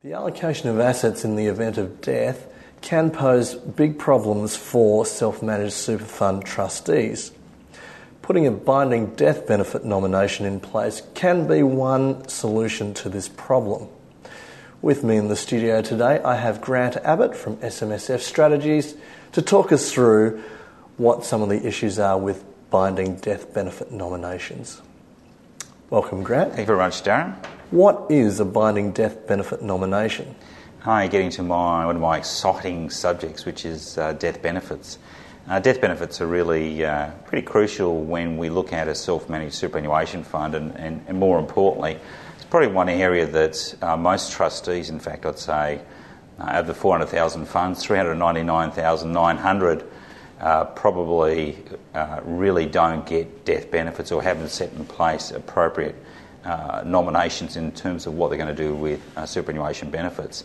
The allocation of assets in the event of death can pose big problems for self-managed super fund trustees. Putting a binding death benefit nomination in place can be one solution to this problem. With me in the studio today, I have Grant Abbott from SMSF Strategies to talk us through what some of the issues are with binding death benefit nominations. Welcome, Grant. Thank you very much, Darren. What is a binding death benefit nomination? Hi, getting to one of my exciting subjects, which is death benefits. Death benefits are really pretty crucial when we look at a self-managed superannuation fund, and more importantly, it's probably one area that most trustees, in fact, I'd say, out of the 400,000 funds, 399,900 probably really don't get death benefits or haven't set in place appropriate nominations in terms of what they're going to do with superannuation benefits.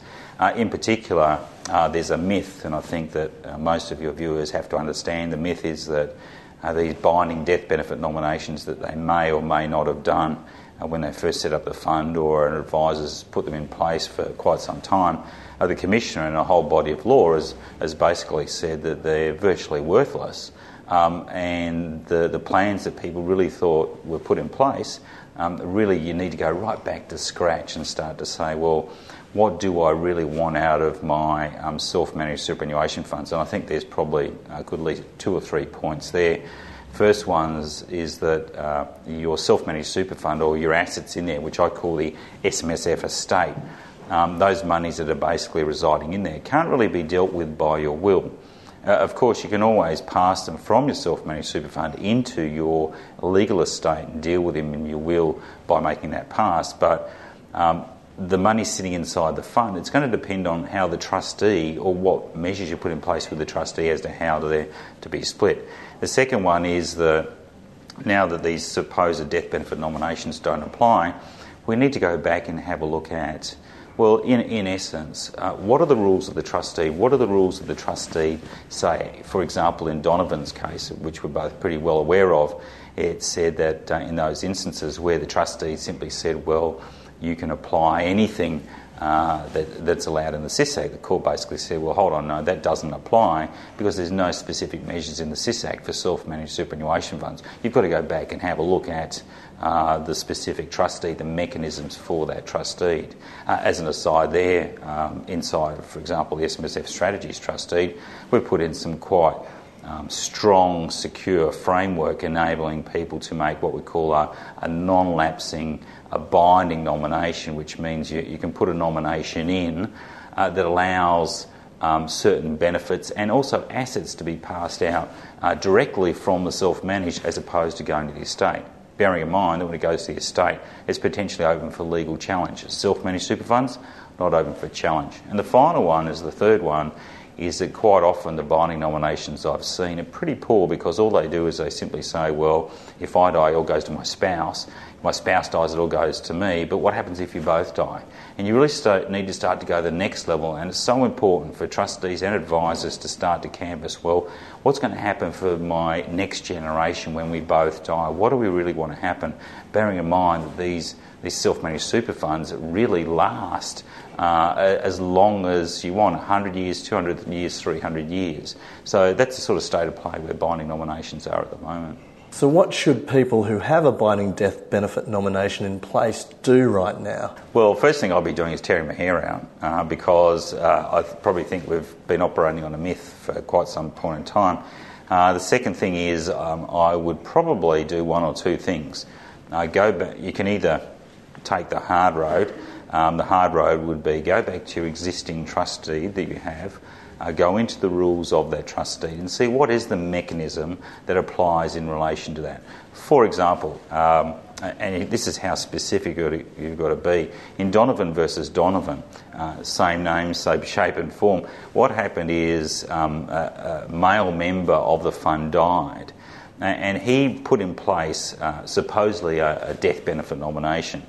In particular, there's a myth, and I think that most of your viewers have to understand the myth is that these binding death benefit nominations that they may or may not have done when they first set up the fund, or an advisor's put them in place for quite some time, the Commissioner in a whole body of law has basically said that they're virtually worthless, and the plans that people really thought were put in place, really you need to go right back to scratch and start to say, well, what do I really want out of my self-managed superannuation funds? And I think there's probably could lead 2 or 3 points there. First one is that your self-managed super fund, or your assets in there, which I call the SMSF estate, those monies that are basically residing in there can't really be dealt with by your will. Of course, you can always pass them from your self-managed super fund into your legal estate and deal with them in your will by making that pass, but the money sitting inside the fund, it's going to depend on how the trustee, or what measures you put in place with the trustee as to how they're to be split. The second one is that now that these supposed death benefit nominations don't apply, we need to go back and have a look at, well, in essence, what are the rules of the trustee? What do the rules of the trustee say? For example, in Donovan's case, which we're both pretty well aware of, it said that in those instances where the trustee simply said, well, you can apply anything that's allowed in the SIS Act, the court basically said, well, hold on, no, that doesn't apply because there's no specific measures in the SIS Act for self-managed superannuation funds. You've got to go back and have a look at the specific trustee, the mechanisms for that trustee. As an aside there, inside, for example, the SMSF Strategies trustee, we've put in some quite strong, secure framework enabling people to make what we call a non-lapsing, a binding nomination, which means you can put a nomination in that allows certain benefits and also assets to be passed out directly from the self-managed as opposed to going to the estate. Bearing in mind that when it goes to the estate, it's potentially open for legal challenge. Self-managed super funds, not open for challenge. And the final one is the third one, is that quite often the binding nominations I've seen are pretty poor because all they do is they simply say, well, if I die, it all goes to my spouse. If my spouse dies, it all goes to me. But what happens if you both die? And you really need to start to go to the next level, and it's so important for trustees and advisors to start to canvass, well, what's going to happen for my next generation when we both die? What do we really want to happen? Bearing in mind that these self-managed super funds really last as long as you want, 100 years, 200 years, 300 years. So that's the sort of state of play where binding nominations are at the moment. So what should people who have a binding death benefit nomination in place do right now? Well, first thing I'll be doing is tearing my hair out because I probably think we've been operating on a myth for quite some point in time. The second thing is I would probably do one or two things. Go back. You can either take the hard road. The hard road would be go back to your existing trustee that you have, go into the rules of that trustee and see what is the mechanism that applies in relation to that. For example, and this is how specific you've got to be, in Donovan versus Donovan, same name, same shape and form, what happened is a male member of the fund died, and he put in place supposedly a death benefit nomination.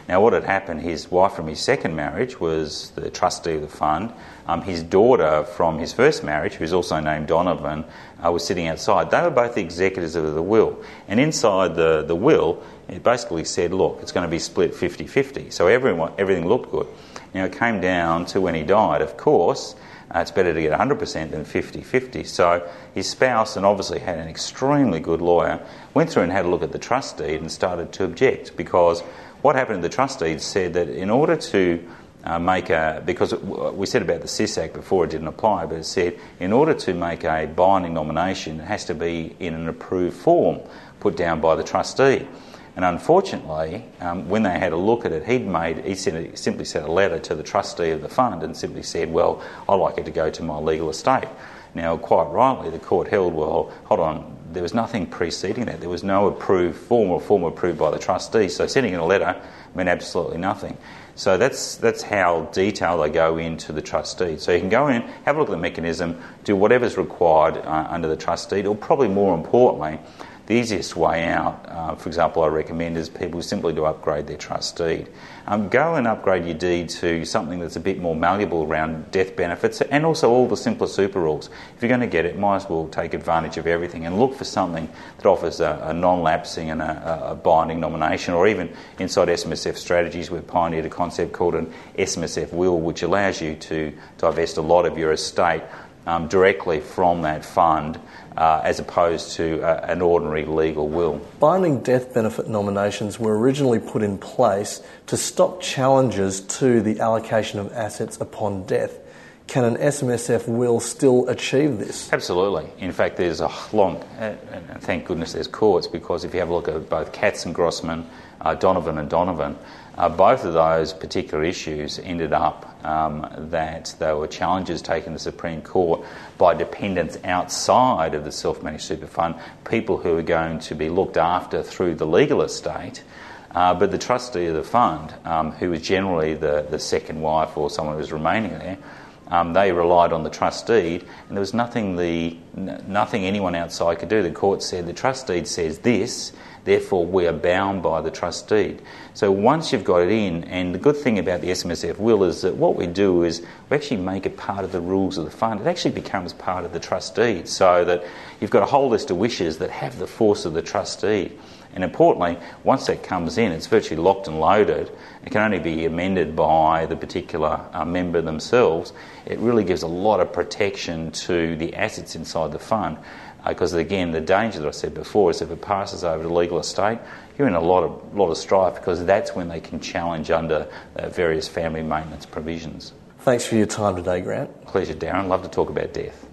Now, what had happened, his wife from his second marriage was the trustee of the fund. His daughter from his first marriage, who's also named Donovan, was sitting outside. They were both the executors of the will. And inside the will, it basically said, look, it's going to be split 50-50. So everything looked good. Now, it came down to when he died, of course. It's better to get 100% than 50-50. So his spouse, and obviously had an extremely good lawyer, went through and had a look at the trust deed and started to object, because what happened in the trust deed said that in order to because we said about the SIS Act before, it didn't apply, but it said in order to make a binding nomination, it has to be in an approved form put down by the trustee. And unfortunately, when they had a look at it, he simply sent a letter to the trustee of the fund and simply said, well, I'd like it to go to my legal estate. Now, quite rightly, the court held, well, hold on, there was nothing preceding that. There was no approved form or form approved by the trustee, so sending in a letter meant absolutely nothing. So that's how detailed they go into the trust deed. So you can go in, have a look at the mechanism, do whatever's required under the trust deed, or probably more importantly, the easiest way out, for example, I recommend is people simply to upgrade their trust deed. Go and upgrade your deed to something that's a bit more malleable around death benefits, and also all the simpler super rules. If you're going to get it, might as well take advantage of everything and look for something that offers a non-lapsing and a binding nomination, or even inside SMSF strategies, we've pioneered a concept called an SMSF will, which allows you to divest a lot of your estate directly from that fund, as opposed to an ordinary legal will. Binding death benefit nominations were originally put in place to stop challenges to the allocation of assets upon death. Can an SMSF will still achieve this? Absolutely. In fact, there's a long, and thank goodness there's courts, because if you have a look at both Katz and Grossman, Donovan and Donovan, both of those particular issues ended up that they were challenges taken to the Supreme Court by dependents outside of the self-managed super fund, people who are going to be looked after through the legal estate, but the trustee of the fund, who was generally the second wife or someone who was remaining there, they relied on the trust deed, and there was nothing anyone outside could do. The court said the trust deed says this, therefore we are bound by the trust deed. So once you've got it in, and the good thing about the SMSF will is that what we do is we actually make it part of the rules of the fund. It actually becomes part of the trust deed, so that you've got a whole list of wishes that have the force of the trust deed. And importantly, once that comes in, it's virtually locked and loaded. It can only be amended by the particular member themselves. It really gives a lot of protection to the assets inside the fund. Because again, the danger that I said before is if it passes over to legal estate, you're in a lot of strife, because that's when they can challenge under various family maintenance provisions. Thanks for your time today, Grant. Pleasure, Darren. Love to talk about death.